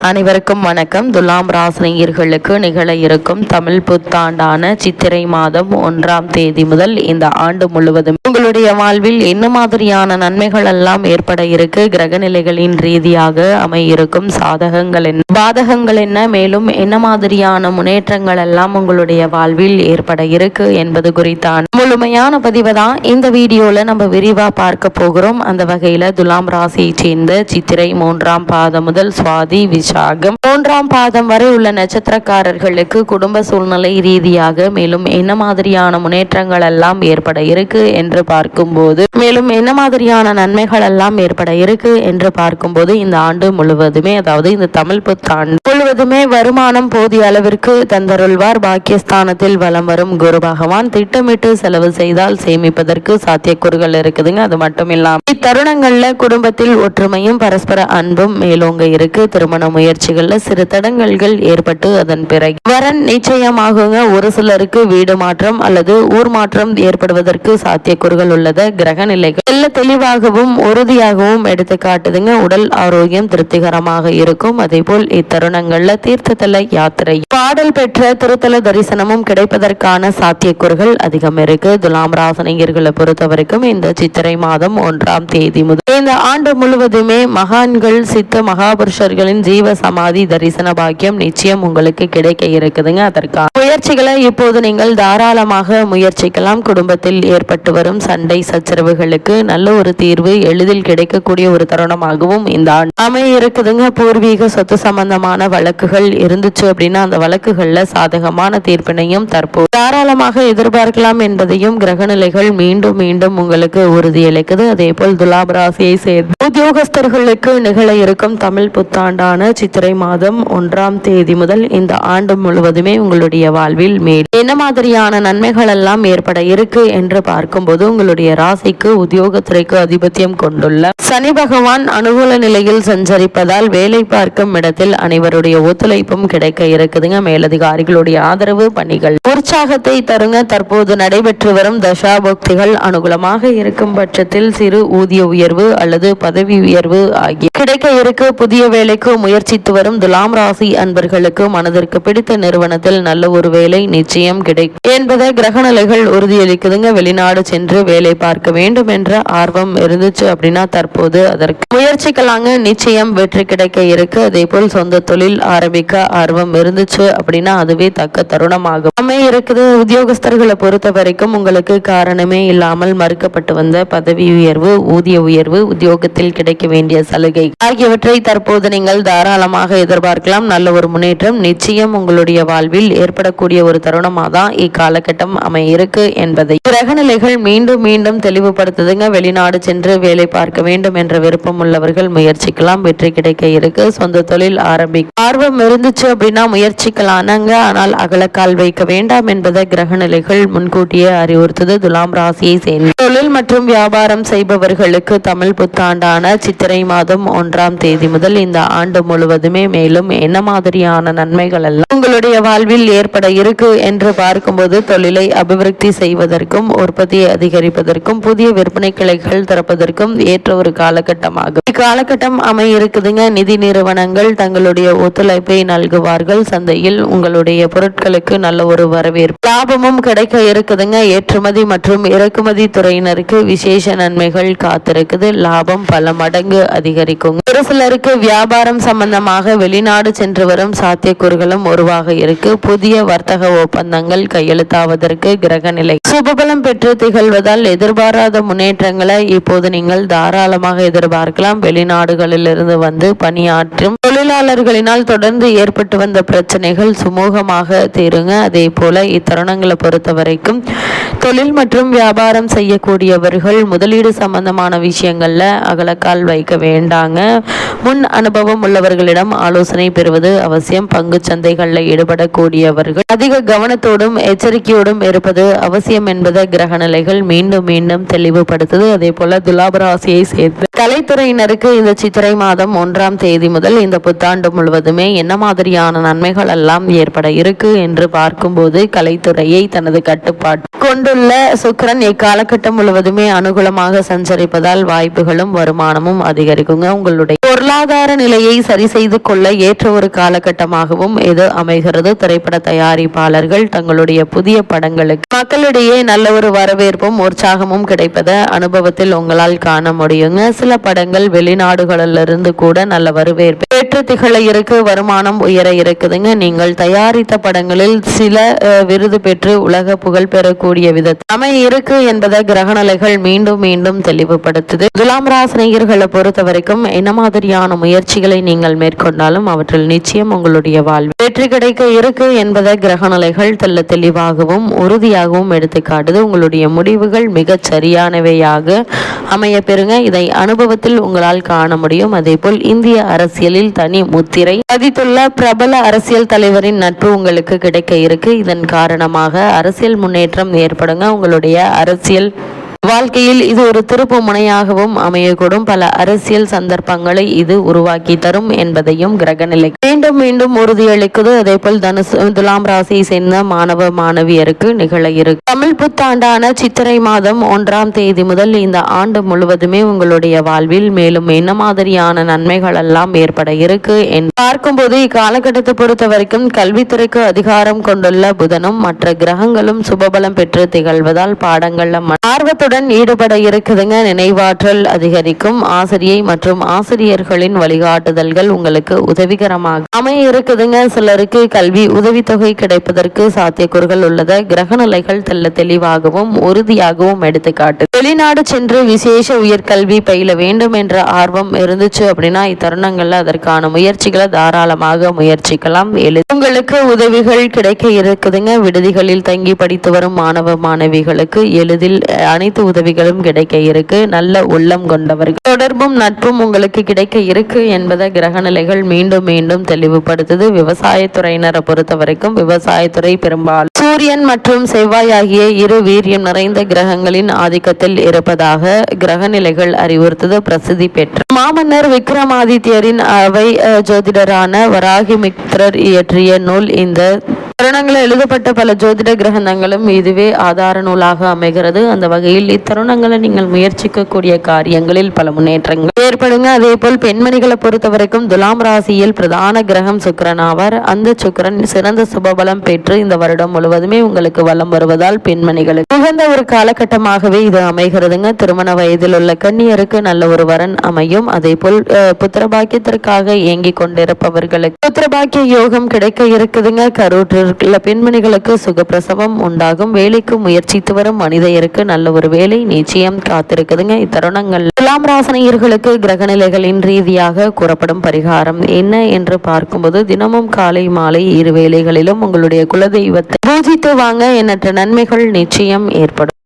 அனைவருக்கும் வணக்கம். துலாம் ராசினியர்களுக்கு நிகழ இருக்கும் தமிழ் புத்தாண்டான சித்திரை மாதம் 1ஆம் தேதி முதல் இந்த ஆண்டு முழுவதும் உங்களுடைய வாழ்வில் என்ன மாதிரியான நன்மைகள் எல்லாம் ஏற்பட இருக்கு, கிரக நிலைகளின் ரீதியாக அமையிருக்கும் சாதகங்கள் என்ன, பாதகங்கள் என்ன, மேலும் என்ன மாதிரியான முன்னேற்றங்கள் எல்லாம் உங்களுடைய வாழ்வில் ஏற்பட இருக்கு என்பது குறித்தான் முழுமையான பதிவை தான் இந்த வீடியோல நம்ம விரிவா பார்க்க போகிறோம். அந்த வகையில துலாம் ராசியை சேர்ந்த சித்திரை 3ஆம் பாதம் முதல் சுவாதி விசாகம் 3ஆம் பாதம் வரை உள்ள நட்சத்திரக்காரர்களுக்கு குடும்ப சூழ்நிலை ரீதியாக மேலும் என்ன மாதிரியான முன்னேற்றங்கள் எல்லாம் ஏற்பட இருக்கு என்று பார்க்கும்போது, மேலும் என்ன மாதிரியான நன்மைகள் எல்லாம் ஏற்பட இருக்கு என்று பார்க்கும்போது, இந்த ஆண்டு முழுவதுமே, அதாவது இந்த தமிழ் புத்தாண்டு முழுவதுமே வருமானம் போதிய அளவிற்கு தந்தருள்வார். பாக்கியஸ்தானத்தில் வலம் வரும் குரு பகவான் திட்டமிட்டு செலவு செய்தால் சேமிப்பதற்கு சாத்தியக்கூறுகள் இருக்குதுங்க. அது மட்டும் இல்லாம இத்தருணங்கள்ல குடும்பத்தில் ஒற்றுமையும் பரஸ்பர அன்பும் மேலோங்க இருக்கு. திருமண முயற்சிகள்ல சிறு தடங்கல்கள் ஏற்பட்டு அதன் பிறகு வரன் நிச்சயமாகுங்க. ஒரு சிலருக்கு வீடு மாற்றம் அல்லது ஊர் மாற்றம் ஏற்படுவதற்கு சாத்தியக்கூறுகள் உள்ளது. கிரக நிலைகள் எல்லாம் தெளிவாகவும் உறுதியாகவும் எடுத்து காட்டுதுங்க. உடல் ஆரோக்கியம் திருப்திகரமாக இருக்கும். அதே போல் இத்தருணங்கள்ல தீர்த்ததல யாத்திரை, பாடல் பெற்ற திருத்தல தரிசனமும் கிடைப்பதற்கான சாத்தியக்கூறுகள் அதிகம் இருக்கு. துலாம் ராசினியர்களை பொறுத்த வரைக்கும் இந்த சித்திரை மாதம் 1ஆம் தேதி முதல் இந்த ஆண்டு முழுவதுமே மகான்கள் சித்த மகாபுருஷர்களின் ஜீவ சமாதி தரிசன பாக்கியம் நிச்சயம் உங்களுக்கு கிடைக்க இருக்குதுங்க. அதற்கான முயற்சிகளை இப்போது நீங்கள் தாராளமாக முயற்சிக்கலாம். குடும்பத்தில் ஏற்பட்டு வரும் சண்டை சச்சரவுகளுக்கு நல்ல ஒரு தீர்வு எளிதில் கிடைக்கக்கூடிய ஒரு தருணமாகவும் இந்த ஆண்டு அமைய இருக்குதுங்க. பூர்வீக சொத்து சம்பந்தமான வழக்குகள் இருந்துச்சு அப்படின்னா அந்த வழக்குகள்ல சாதகமான தீர்ப்பினையும் தற்போது தாராளமாக எதிர்பார்க்கலாம் என்பதையும் கிரகநிலைகள் மீண்டும் மீண்டும் உங்களுக்கு உறுதியளிக்குது. அதே போல் துலாம் ராசியை சேர்ந்த உத்தியோகஸ்தர்களுக்கு நிகழ இருக்கும் தமிழ் புத்தாண்டான சித்திரை மாதம் 1ஆம் தேதி முதல் இந்த ஆண்டு முழுவதுமே உங்களுடைய வாழ்வில் மேல் என்ன மாதிரியான நன்மைகள் எல்லாம் ஏற்பட இருக்கு என்று பார்க்கும்போது, உங்களுடைய ராசிக்கு உத்தியோகத்துறைக்கு அதிபத்தியம் கொண்டுள்ள சனி பகவான் அனுகூல நிலையில் சஞ்சரிப்பதால் வேலை பார்க்கும் இடத்தில் அனைவருடைய ஒத்துழைப்பும் கிடைக்க இருக்குதுங்க. மேலதிகாரிகளுடைய ஆதரவு பணிகள் உற்சாகத்தை தருங்க. தற்போது நடைபெற்று வரும் தசாபக்திகள் அனுகூலமாக இருக்கும் பட்சத்தில் சிறு ஊதிய உயர்வு அல்லது பதவி உயர்வு ஆகிய கிடைக்க இருக்கு. புதிய வேலைக்கு முயற்சித்து வரும் துலாம் ராசி அன்பர்களுக்கு மனதிற்கு பிடித்த நிறுவனத்தில் நல்ல ஒரு வேலை நிச்சயம் கிடைக்கும் என்பதை கிரகநிலைகள் உறுதியளிக்குதுங்க. வெளிநாடு சென்று வேலை பார்க்க வேண்டும் என்ற ஆர்வம் இருந்துச்சு அப்படின்னா தற்போது அதற்கு முயற்சிக்கலாங்க. நிச்சயம் வெற்றி கிடைக்க இருக்கு. அதே போல் சொந்த தொழில் ஆரம்பிக்க ஆர்வம் இருந்துச்சு அப்படின்னா அதுவே தக்க தருணமாகும் அமைய இருக்குது. உத்தியோகஸ்தர்களை பொறுத்த வரைக்கும் உங்களுக்கு காரணமே இல்லாமல் மறுக்கப்பட்டு வந்த பதவி உயர்வு, ஊதிய உயர்வு, உத்தியோகத்தில் கிடைக்க வேண்டிய சலுகை ஆகியவற்றை தற்போது நீங்கள் தாராளமாக எதிர்பார்க்கலாம். நல்ல ஒரு முன்னேற்றம் நிச்சயம் உங்களுடைய வாழ்வில் ஏற்படக்கூடிய ஒரு தருணமாக தான் இக்காலகட்டம் அமைய இருக்கு என்பதை கிரகநிலைகள் மீண்டும் மீண்டும் தெளிவுபடுத்துதுங்க. வெளிநாடு சென்று வேலை பார்க்க வேண்டும் என்ற விருப்பம் உள்ளவர்கள் முயற்சிக்கலாம். வெற்றி கிடைக்க இருக்கு. சொந்த தொழில் ஆரம்பிக்க ஆர்வம் இருந்துச்சு அப்படின்னா முயற்சிக்கலானாங்க. ஆனால் அகலக்கால் வைக்க வேண்டாம் என்பதை கிரகநிலைகள் முன்கூட்டியே அறிவுறுத்தது. துலாம் ராசியை சேர்ந்த தொழில் மற்றும் வியாபாரம் செய்பவர்களுக்கு தமிழ் புத்தாண்டான சித்திரை மாதம் 1ஆம் தேதி முதல் இந்த ஆண்டு முழுவதுமே மேலும் என்ன மாதிரியான நன்மைகள் எல்லாம் உங்களுடைய வாழ்வில் ஏற்பட இருக்கு என்று பார்க்கும்போது, தொழிலை அபிவிருத்தி செய்வதற்கும் உற்பத்தியை அதிகரிப்பதற்கும் புதிய விற்பனை கிளைகள் திறப்பதற்கும் ஏற்ற ஒரு காலகட்டமாகும் இக்காலகட்டம் அமைய இருக்குதுங்க. நிதி நிறுவனங்கள் தங்களுடைய ஒத்துழைப்பை நல்குவார்கள். சந்தையில் உங்களுடைய பொருட்களுக்கு நல்ல ஒரு வரவேற்பு லாபமும் கிடைக்க இருக்குதுங்க. ஏற்றுமதி மற்றும் இறக்குமதி துறையினருக்கு விசேஷ நன்மைகள் காத்திருக்குது. லாபம் பல மடங்கு அதிகரிக்கும். ஒரு சிலருக்கு வியாபாரம் சம்பந்தமாக வெளிநாடு சென்று வரும் சாத்தியக்கூறுகளும் உருவாக இருக்கு. புதிய வர்த்தக ஒப்பந்தங்கள் கையெழுத்தாவதற்கு கிரகநிலை சுபபலம் பெற்று திகழ்வதால் எதிர்பாராத முன்னேற்றங்களை இப்போது நீங்கள் தாராளமாக எதிர்பார்க்கலாம். வெளிநாடுகளிலிருந்து வந்து பணியாற்றும் தொழிலாளர்களினால் தொடர்ந்து ஏற்பட்டு வந்த பிரச்சனைகள் சுமூகமாக தீருங்க. அதே போல இத்தருணங்களை பொறுத்த வரைக்கும் தொழில் மற்றும் வியாபாரம் செய்யக்கூடியவர்கள் முதலீடு சம்பந்தமான விஷயங்கள்ல அகலக்கால் வைக்க வேண்டாங்க. முன் அனுபவம் உள்ளவர்களிடம் ஆலோசனை பெறுவது அவசியம். பங்கு சந்தைகளில் ஈடுபடக்கூடியவர்கள் அதிக கவனத்தோடும் எச்சரிக்கையோடும் இருப்பது அவசியம் என்பதை கிரகநிலைகள் மீண்டும் மீண்டும் தெளிவுபடுத்துது. அதே போல துலாம் ராசியை சேர்த்து கலைத்துறையினருக்கு இந்த சித்திரை மாதம் 1ஆம் தேதி முதல் இந்த புத்தாண்டு முழுவதுமே என்ன மாதிரியான நன்மைகள் எல்லாம் ஏற்பட இருக்கு என்று பார்க்கும்போது, கலைத்துறையை தனது கட்டுப்பாட்டு கொண்டுள்ள சுக்கிரன் இக்காலகட்டம் முழுவதுமே அனுகூலமாக சஞ்சரிப்பதால் வாய்ப்புகளும் வருமானமும் அதிகரிக்குங்க. உங்களுடைய பொருளாதார நிலையை சரி செய்து கொள்ள ஏற்ற ஒரு காலகட்டமாகவும் இது அமைகிறது. திரைப்பட தயாரிப்பாளர்கள் தங்களுடைய புதிய படங்களுக்கு மக்களிடையே நல்ல ஒரு வரவேற்பும் உற்சாகமும் கிடைப்பத அனுபவத்தில் உங்களால் காண முடியுங்க. சில படங்கள் வெளிநாடுகளிலிருந்து கூட நல்ல வரவேற்பு பெற்று திகழ இருக்கு, வருமானம் உயர இருக்குதுங்க. நீங்கள் தயாரித்த படங்களில் சில விருது பெற்று உலக புகழ் பெறக்கூடிய விதத்தில் அமைய இருக்கு என்பதை கிரகநிலைகள் மீண்டும் மீண்டும் தெளிவுபடுத்துது. துலாம் ராசி நேயர்களை பொறுத்த வரைக்கும் என்ன மாதிரியான முயற்சிகளை நீங்கள் மேற்கொண்டாலும் அவற்றில் நிச்சயம் உங்களுடைய வாழ்வு வெற்றி கிடைக்க இருக்கு என்பதை கிரகநிலைகள் தெளிவாகவும் உறுதியாகவும் எடுத்து காட்டுது. உங்களுடைய முடிவுகள் மிகச் சரியானவையாக அமைய பெறுங்க. இதை அனுபவத்தில் உங்களால் காண முடியும். அதேபோல் இந்திய அரசியலில் தனி முத்திரை பதித்துள்ள பிரபல அரசியல் தலைவரின் நட்பு உங்களுக்கு கிடைக்க இருக்கு. இதன் காரணமாக அரசியல் முன்னேற்றம் ஏற்படுங்க. உங்களுடைய அரசியல் வாழ்க்கையில் இது ஒரு திருப்பு முனையாகவும் அமையக்கூடும். பல அரசியல் சந்தர்ப்பங்களை இது உருவாக்கி தரும் என்பதையும் கிரகநிலை மீண்டும் மீண்டும் உறுதியளிக்குது. அதே போல் துலாம் ராசியை சேர்ந்த மாணவ மாணவியருக்கு நிகழ இருக்கு. தமிழ் புத்தாண்டான சித்திரை மாதம் 1ஆம் தேதி முதல் இந்த ஆண்டு முழுவதுமே உங்களுடைய வாழ்வில் மேலும் என்ன மாதிரியான நன்மைகள் எல்லாம் ஏற்பட இருக்கு என்று பார்க்கும்போது இக்காலகட்டத்தை பொறுத்த வரைக்கும் கல்வித்துறைக்கு அதிகாரம் கொண்டுள்ள புதனும் மற்ற கிரகங்களும் சுபபலம் பெற்று திகழ்வதால் பாடங்கள்ல ஆர்வத்துடன் ஈடுபட இருக்குதுங்க. நினைவாற்றல் அதிகரிக்கும். ஆசிரியை மற்றும் ஆசிரியர்களின் வழிகாட்டுதல்கள் உங்களுக்கு உதவிகரமாக அமைய இருக்குதுங்க. சிலருக்கு கல்வி உதவித்தொகை கிடைப்பதற்கு சாத்தியக்கூறுகள் உள்ளத கிரகநிலைகள் தெளிவாகவும் உறுதியாகவும் எடுத்துக்காட்டு. வெளிநாடு சென்று விசேஷ உயர்கல்வி பயில வேண்டும் என்ற ஆர்வம் இருந்துச்சு அப்படின்னா இத்தருணங்கள்ல அதற்கான முயற்சிகளை தாராளமாக முயற்சிக்கலாம். உங்களுக்கு உதவிகள் கிடைக்க இருக்குதுங்க. விடுதிகளில் தங்கி படித்து வரும் மாணவ மாணவிகளுக்கு எளிதில் அனைத்து உதவிகளும் கிடைக்க இருக்கு. நல்ல உள்ளம் கொண்டவர்கள் தொடர்பும் நட்பும் உங்களுக்கு கிடைக்க இருக்கு என்பதை கிரகநிலைகள் மீண்டும் மீண்டும் தெளிவுபடுத்துது. விவசாயத்துறையினரை பொறுத்த வரைக்கும் விவசாயத்துறை பெரும்பாலும் சூரியன் மற்றும் செவ்வாய் ஆகிய இரு வீரியம் நிறைந்த கிரகங்களின் ஆதிக்கத்தில் இருப்பதாக கிரகநிலைகள் அறிவுறுத்தது. பிரசித்தி பெற்ற மாமன்னர் விக்ரமாதித்யரின் அவை ஜோதிடரான வராகி மித்ரர் இயற்றிய நூல் இந்த தருணங்களில் எழுதப்பட்ட பல ஜோதிட கிரகங்களும் இதுவே ஆதார நூலாக அமைகிறது. அந்த வகையில் இத்தருணங்களை நீங்கள் முயற்சிக்கக்கூடிய காரியங்களில் பல முன்னேற்றங்கள் ஏற்படுங்க. அதே போல் பெண்மணிகளை பொறுத்த வரைக்கும் துலாம் ராசியில் பிரதான கிரகம் சுக்கிரன் ஆவார். அந்த சுக்கிரன் சிறந்த சுபபலம் பெற்று இந்த வருடம் முழுவதுமே உங்களுக்கு வலம் வருவதால் பெண்மணிகளுக்கு உகந்த ஒரு காலகட்டமாகவே இது அமைகிறதுங்க. திருமண வயதில் உள்ள கன்னியருக்கு நல்ல ஒரு வரன் அமையும். அதே போல் புத்திரபாக்கியத்திற்காக இயங்கிக் கொண்டிருப்பவர்களுக்கு புத்திரபாக்கிய யோகம் கிடைக்க இருக்குதுங்க. கரூற்று பெண்மணிகளுக்கு சுகப்பிரசவம் உண்டாகும். வேலைக்கு முயற்சித்து வரும் மனிதருக்கு நல்ல ஒரு வேலை நிச்சயம் காத்திருக்குதுங்க. இத்தருணங்கள் துலாம் ராசினியர்களுக்கு கிரகநிலைகளின் ரீதியாக கூறப்படும் பரிகாரம் என்ன என்று பார்க்கும்போது தினமும் காலை மாலை இரு வேளைகளிலும் உங்களுடைய குலதெய்வத்தை பூஜித்து வாங்க எண்ணற்ற நன்மைகள் நிச்சயம் ஏற்படும்.